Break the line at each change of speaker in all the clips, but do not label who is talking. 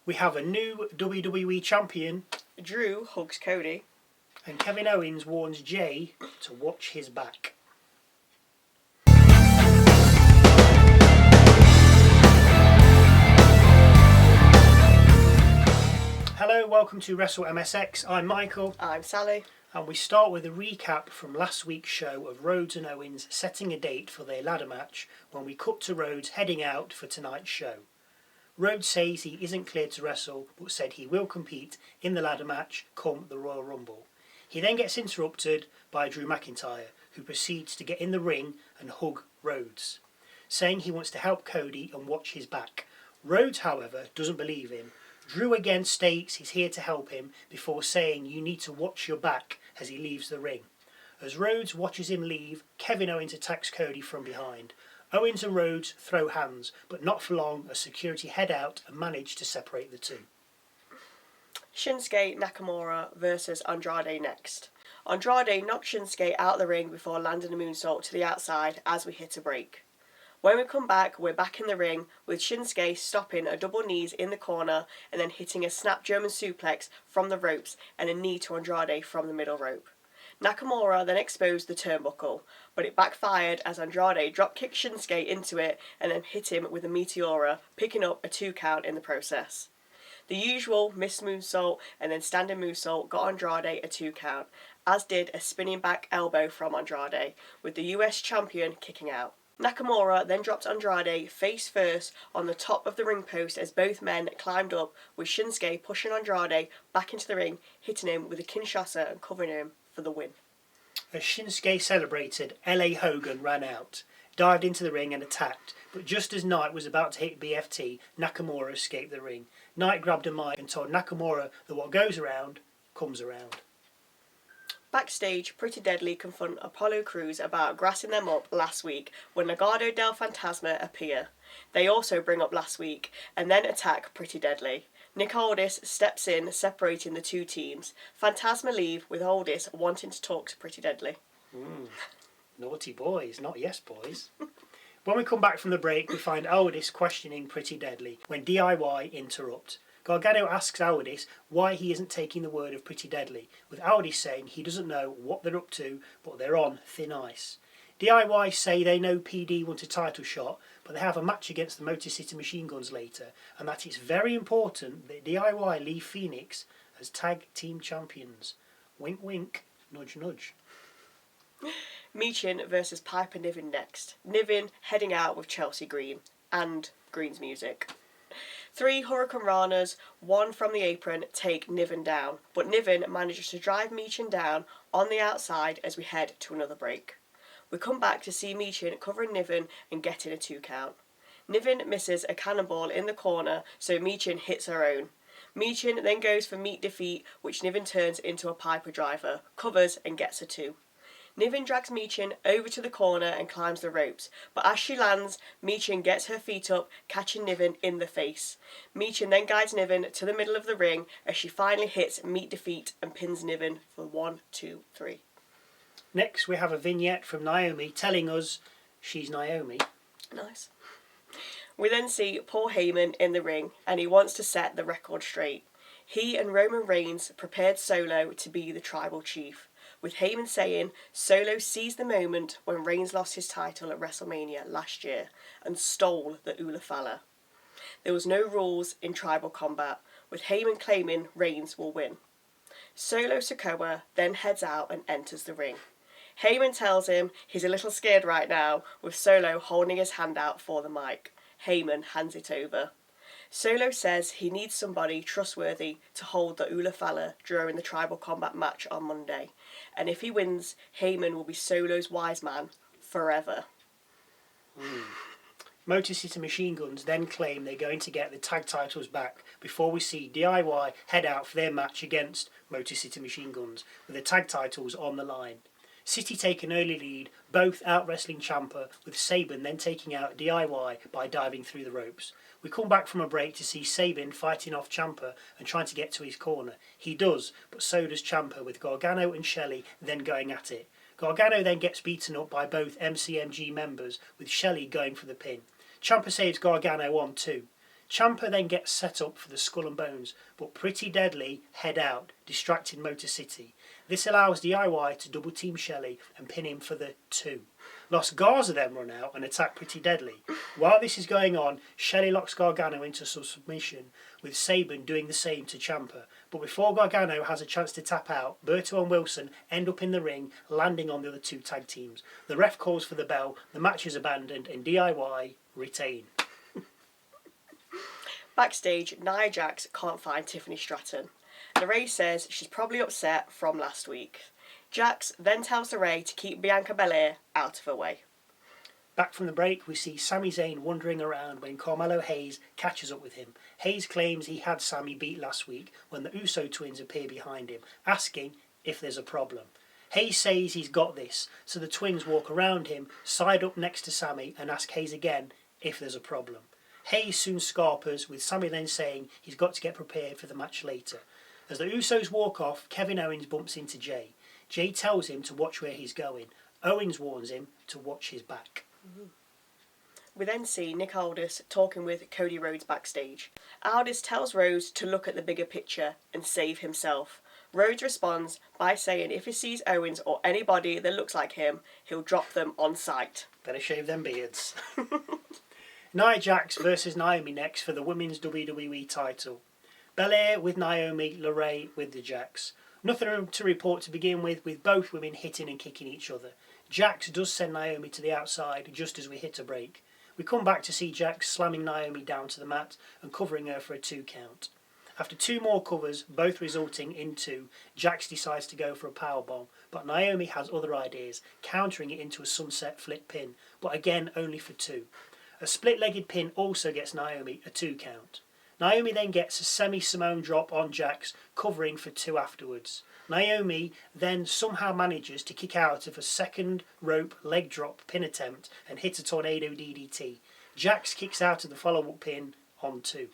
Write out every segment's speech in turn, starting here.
We have a new WWE champion.
Drew hugs Cody.
And Kevin Owens warns Jay to watch his back. Hello, welcome to Wrestle MSX. I'm Michael.
I'm Sally.
And we start with a recap from last week's show of Rhodes and Owens setting a date for their ladder match when we cut to Rhodes heading out for tonight's show. Rhodes says he isn't cleared to wrestle, but said he will compete in the ladder match come the Royal Rumble. He then gets interrupted by Drew McIntyre, who proceeds to get in the ring and hug Rhodes, saying he wants to help Cody and watch his back. Rhodes, however, doesn't believe him. Drew again states he's here to help him before saying you need to watch your back as he leaves the ring. As Rhodes watches him leave, Kevin Owens attacks Cody from behind. Owens and Rhodes throw hands, but not for long as security head out and manage to separate the two.
Shinsuke Nakamura versus Andrade next. Andrade knocked Shinsuke out of the ring before landing a moonsault to the outside as we hit a break. When we come back, we're back in the ring with Shinsuke stopping a double knees in the corner and then hitting a snap German suplex from the ropes and a knee to Andrade from the middle rope. Nakamura then exposed the turnbuckle, but it backfired as Andrade drop-kicked Shinsuke into it and then hit him with a Meteora, picking up a 2 count in the process. The usual missed moonsault and then standing moonsault got Andrade a 2 count, as did a spinning back elbow from Andrade, with the US champion kicking out. Nakamura then dropped Andrade face first on the top of the ring post as both men climbed up, with Shinsuke pushing Andrade back into the ring, hitting him with a Kinshasa and covering him for the win.
As Shinsuke celebrated, LA Hogan ran out, dived into the ring and attacked, but just as Knight was about to hit BFT, Nakamura escaped the ring. Knight grabbed a mic and told Nakamura that what goes around comes around.
Backstage, Pretty Deadly confront Apollo Crews about grassing them up last week when Legado del Fantasma appear. They also bring up last week and then attack Pretty Deadly. Nick Aldis steps in, separating the two teams. Fantasma leave with Aldis wanting to talk to Pretty Deadly.
Naughty boys, not yes boys. When we come back from the break, we find Aldis questioning Pretty Deadly when DIY interrupt. Gargano asks Aldis why he isn't taking the word of Pretty Deadly, with Aldis saying he doesn't know what they're up to, but they're on thin ice. DIY say they know PD want a title shot, but they have a match against the Motor City Machine Guns later, and that it's very important that DIY leave Phoenix as tag team champions. Wink wink, nudge nudge.
Michin versus Piper Niven next. Niven heading out with Chelsea Green and Green's music. 3 Hurricane Ranas, 1 from the apron, take Niven down, but Niven manages to drive Michin down on the outside as we head to another break. We come back to see Michin covering Niven and getting a 2 count. Niven misses a cannonball in the corner, so Michin hits her own. Michin then goes for meat defeat, which Niven turns into a Piper driver, covers and gets a 2. Niven drags Michin over to the corner and climbs the ropes, but as she lands, Michin gets her feet up, catching Niven in the face. Michin then guides Niven to the middle of the ring as she finally hits meat defeat and pins Niven for 1, 2, 3.
Next we have a vignette from Naomi telling us she's Naomi.
Nice. We then see Paul Heyman in the ring and he wants to set the record straight. He and Roman Reigns prepared Solo to be the tribal chief, with Heyman saying Solo seized the moment when Reigns lost his title at WrestleMania last year and stole the Ula Fala. There was no rules in tribal combat, with Heyman claiming Reigns will win. Solo Sikoa then heads out and enters the ring. Heyman tells him he's a little scared right now, with Solo holding his hand out for the mic. Heyman hands it over. Solo says he needs somebody trustworthy to hold the Ula Fala during the tribal combat match on Monday, and if he wins, Heyman will be Solo's wise man forever.
Motor City Machine Guns then claim they're going to get the tag titles back before we see DIY head out for their match against Motor City Machine Guns, with the tag titles on the lemCity take an early lead, both out-wrestling Ciampa, with Sabin then taking out DIY by diving through the ropes. We come back from a break to see Sabin fighting off Ciampa and trying to get to his corner. He does, but so does Ciampa, with Gargano and Shelley then going at it. Gargano then gets beaten up by both MCMG members, with Shelley going for the pin. Ciampa saves Gargano on too. Ciampa then gets set up for the Skull and Bones, but Pretty Deadly head out, distracting Motor City. This allows DIY to double team Shelley and pin him for the 2. Los Garza then run out and attack Pretty Deadly. While this is going on, Shelley locks Gargano into submission, with Saban doing the same to Ciampa. But before Gargano has a chance to tap out, Berto and Wilson end up in the ring, landing on the other 2 tag teams. The ref calls for the bell, the match is abandoned, and DIY retain.
Backstage, Nia Jax can't find Tiffany Stratton. LeRae says she's probably upset from last week. Jax then tells LeRae to keep Bianca Belair out of her way.
Back from the break, we see Sami Zayn wandering around when Carmelo Hayes catches up with him. Hayes claims he had Sami beat last week when the Uso twins appear behind him, asking if there's a problem. Hayes says he's got this, so the twins walk around him, side up next to Sami, and ask Hayes again if there's a problem. Hayes soon scarpers, with Sami then saying he's got to get prepared for the match later. As the Usos walk off, Kevin Owens bumps into Jay. Jay tells him to watch where he's going. Owens warns him to watch his back.
We then see Nick Aldis talking with Cody Rhodes backstage. Aldis tells Rhodes to look at the bigger picture and save himself. Rhodes responds by saying if he sees Owens or anybody that looks like him, he'll drop them on sight.
Better shave them beards. Nia Jax versus Naomi next for the Women's WWE title. Belair with Naomi, LeRae with the Jax. Nothing to report to begin with both women hitting and kicking each other. Jax does send Naomi to the outside just as we hit a break. We come back to see Jax slamming Naomi down to the mat and covering her for a 2 count. After 2 more covers, both resulting in 2, Jax decides to go for a powerbomb, but Naomi has other ideas, countering it into a sunset flip pin, but again only for 2. A split-legged pin also gets Naomi a 2 count. Naomi then gets a semi-Simone drop on Jax, covering for 2 afterwards. Naomi then somehow manages to kick out of a second rope leg drop pin attempt and hit a tornado DDT. Jax kicks out of the follow-up pin on 2.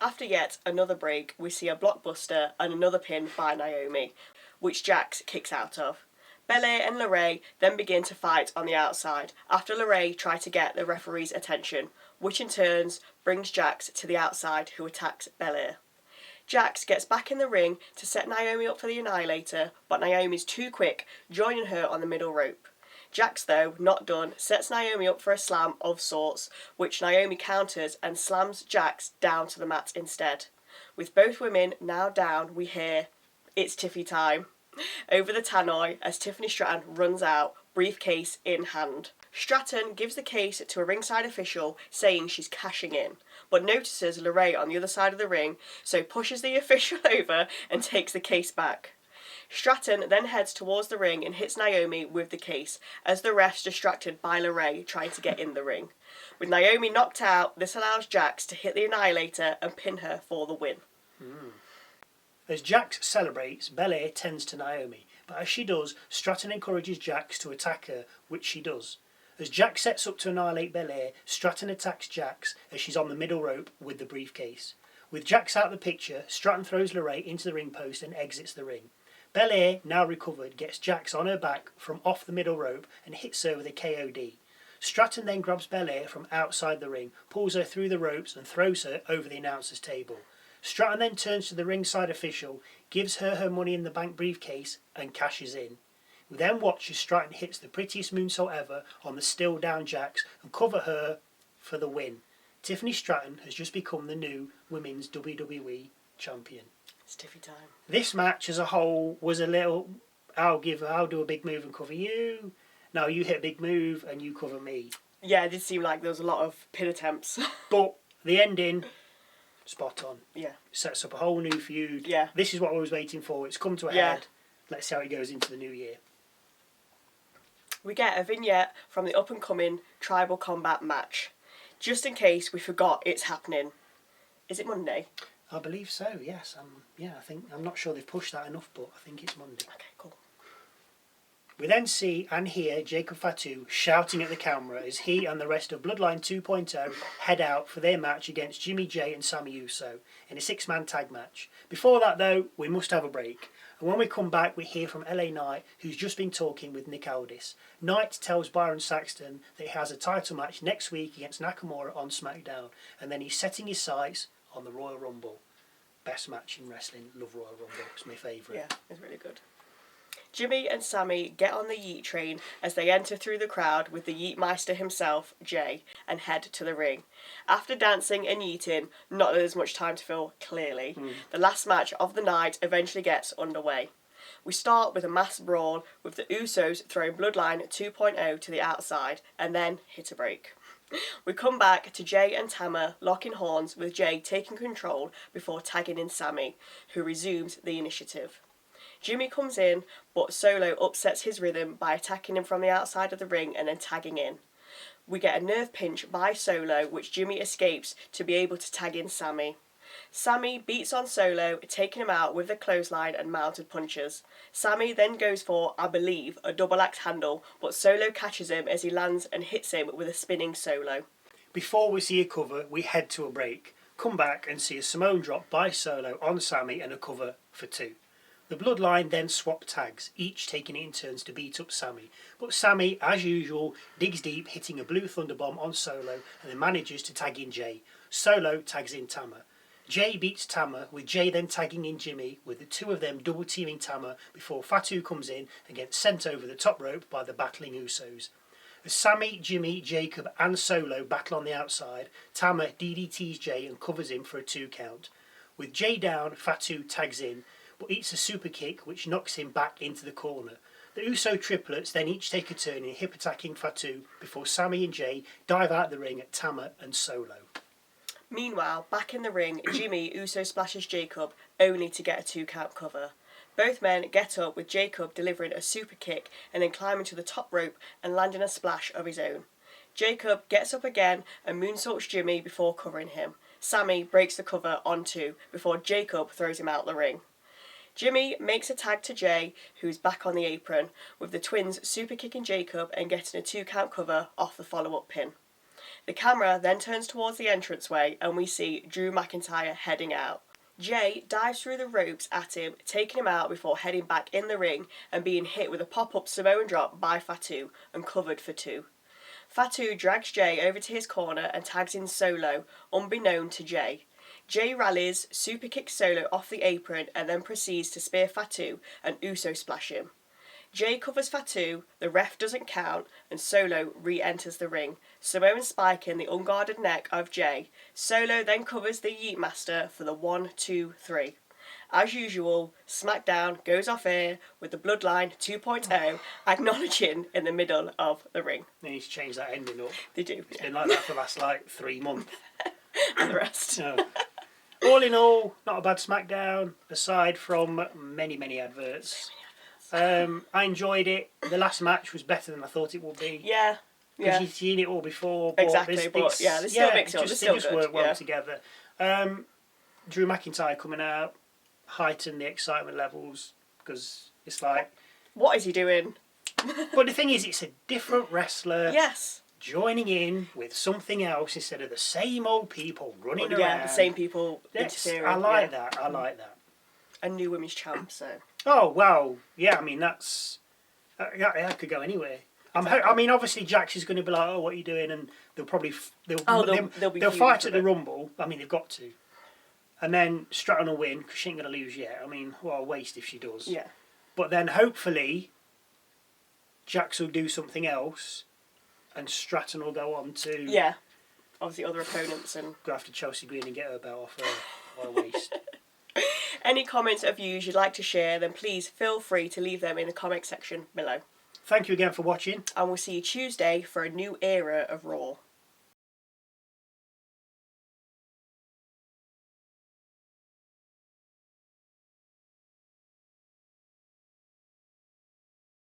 After yet another break, we see a blockbuster and another pin by Naomi, which Jax kicks out of. Belair and LeRae then begin to fight on the outside after LeRae tries to get the referee's attention, which in turn brings Jax to the outside, who attacks Belair. Jax gets back in the ring to set Naomi up for the Annihilator, but Naomi's too quick, joining her on the middle rope. Jax, though, not done, sets Naomi up for a slam of sorts, which Naomi counters and slams Jax down to the mat instead. With both women now down, we hear, "It's Tiffy time," over the tannoy as Tiffany Stratton runs out, briefcase in hand. Stratton gives the case to a ringside official, saying she's cashing in, but notices LeRae on the other side of the ring, so pushes the official over and takes the case back. Stratton then heads towards the ring and hits Naomi with the case, as the ref's distracted by LeRae trying to get in the ring. With Naomi knocked out, this allows Jax to hit the Annihilator and pin her for the win.
As Jax celebrates, Belair tends to Naomi, but as she does, Stratton encourages Jax to attack her, which she does. As Jax sets up to annihilate Belair, Stratton attacks Jax as she's on the middle rope with the briefcase. With Jax out of the picture, Stratton throws LeRae into the ring post and exits the ring. Belair, now recovered, gets Jax on her back from off the middle rope and hits her with a KOD. Stratton then grabs Belair from outside the ring, pulls her through the ropes and throws her over the announcer's table. Stratton then turns to the ringside official, gives her her Money in the Bank briefcase and cashes in. We then watch as Stratton hits the prettiest moonsault ever on the still down Jax and cover her for the win. Tiffany Stratton has just become the new Women's WWE Champion.
It's Tiffy time.
This match as a whole was a little, I'll do a big move and cover you. No, you hit a big move and you cover me.
Yeah, it did seem like there was a lot of pin attempts.
But the ending, spot on.
Yeah.
Sets up a whole new feud.
Yeah.
This is what I was waiting for. It's come to a head. Let's see how it goes into the new year.
We get a vignette from the up-and-coming Tribal Combat match. Just in case we forgot it's happening. Is it Monday?
I believe so, yes. I think I'm not sure they've pushed that enough, but I think it's Monday.
Okay, cool.
We then see and hear Jacob Fatu shouting at the camera as he and the rest of Bloodline 2.0 head out for their match against Jimmy J and Sami Uso in a 6-man tag match. Before that though, we must have a break. And when we come back, we hear from LA Knight, who's just been talking with Nick Aldis. Knight tells Byron Saxton that he has a title match next week against Nakamura on SmackDown, and then he's setting his sights on the Royal Rumble. Best match in wrestling. Love Royal Rumble. It's my favourite.
Yeah, it's really good. Jimmy and Sami get on the Yeet train as they enter through the crowd with the Yeetmeister himself, Jay, and head to the ring. After dancing and yeeting, not that there's much time to fill, clearly, the last match of the night eventually gets underway. We start with a mass brawl with the Usos throwing Bloodline 2.0 to the outside and then hit a break. We come back to Jay and Tama locking horns with Jay taking control before tagging in Sami, who resumes the initiative. Jimmy comes in, but Solo upsets his rhythm by attacking him from the outside of the ring and then tagging in. We get a nerve pinch by Solo, which Jimmy escapes to be able to tag in Sami. Sami beats on Solo, taking him out with the clothesline and mounted punches. Sami then goes for, I believe, a double axe handle, but Solo catches him as he lands and hits him with a spinning Solo.
Before we see a cover, we head to a break. Come back and see a Samoan drop by Solo on Sami and a cover for 2. The Bloodline then swap tags, each taking it in turns to beat up Sami. But Sami, as usual, digs deep, hitting a blue thunderbomb on Solo and then manages to tag in Jay. Solo tags in Tama. Jay beats Tama, with Jay then tagging in Jimmy, with the two of them double teaming Tama before Fatu comes in and gets sent over the top rope by the battling Usos. As Sami, Jimmy, Jacob and Solo battle on the outside, Tama DDTs Jay and covers him for a 2 count. With Jay down, Fatu tags in, but eats a super kick which knocks him back into the corner. The Uso Triplets then each take a turn in hip attacking Fatu before Sami and Jay dive out the ring at Tama and Solo.
Meanwhile, back in the ring, Jimmy Uso splashes Jacob, only to get a 2 count cover. Both men get up with Jacob delivering a super kick and then climbing to the top rope and landing a splash of his own. Jacob gets up again and moonsaults Jimmy before covering him. Sami breaks the cover on 2 before Jacob throws him out the ring. Jimmy makes a tag to Jay, who's back on the apron, with the twins super kicking Jacob and getting a 2 count cover off the follow-up pin. The camera then turns towards the entranceway and we see Drew McIntyre heading out. Jay dives through the ropes at him, taking him out before heading back in the ring and being hit with a pop-up Samoan drop by Fatu and covered for 2. Fatu drags Jay over to his corner and tags in Solo, unbeknown to Jay. Jay rallies, super kicks Solo off the apron and then proceeds to spear Fatu and Uso splash him. Jay covers Fatu, the ref doesn't count, and Solo re-enters the ring, Samoan spiking the unguarded neck of Jay. Solo then covers the Yeetmaster for the 1, 2, 3. As usual, SmackDown goes off air with the Bloodline 2.0 acknowledging in the middle of the ring.
They need to change that ending up.
They do.
It's been like that for the last 3 months.
And the rest.
No. All in all, not a bad SmackDown, aside from many, many adverts. I enjoyed it. The last match was better than I thought it would be.
Yeah.
Because you've seen it all before. But
Exactly,
they
still mix it up.
They just work well together. Drew McIntyre coming out heightened the excitement levels because it's like...
What is he doing?
But the thing is, it's a different wrestler.
Yes.
Joining in with something else instead of the same old people running around.
Yeah, the same people interfering.
I like that. I like that.
A new women's champ, so...
Oh, well, yeah, I mean, that's... that could go anywhere.
Exactly.
I mean, obviously, Jax is going to be like, oh, what are you doing? And they'll probably... They'll fight at the Rumble. I mean, they've got to. And then Stratton will win, because she ain't going to lose yet. I mean, what a waste if she does.
Yeah.
But then, hopefully, Jax will do something else, and Stratton will go on to...
Yeah. Obviously, other opponents and...
Go after Chelsea Green and get her belt off her. What a waste.
Any comments or views you'd like to share, then please feel free to leave them in the comment section below.
Thank you again for watching.
And we'll see you Tuesday for a new era of Raw.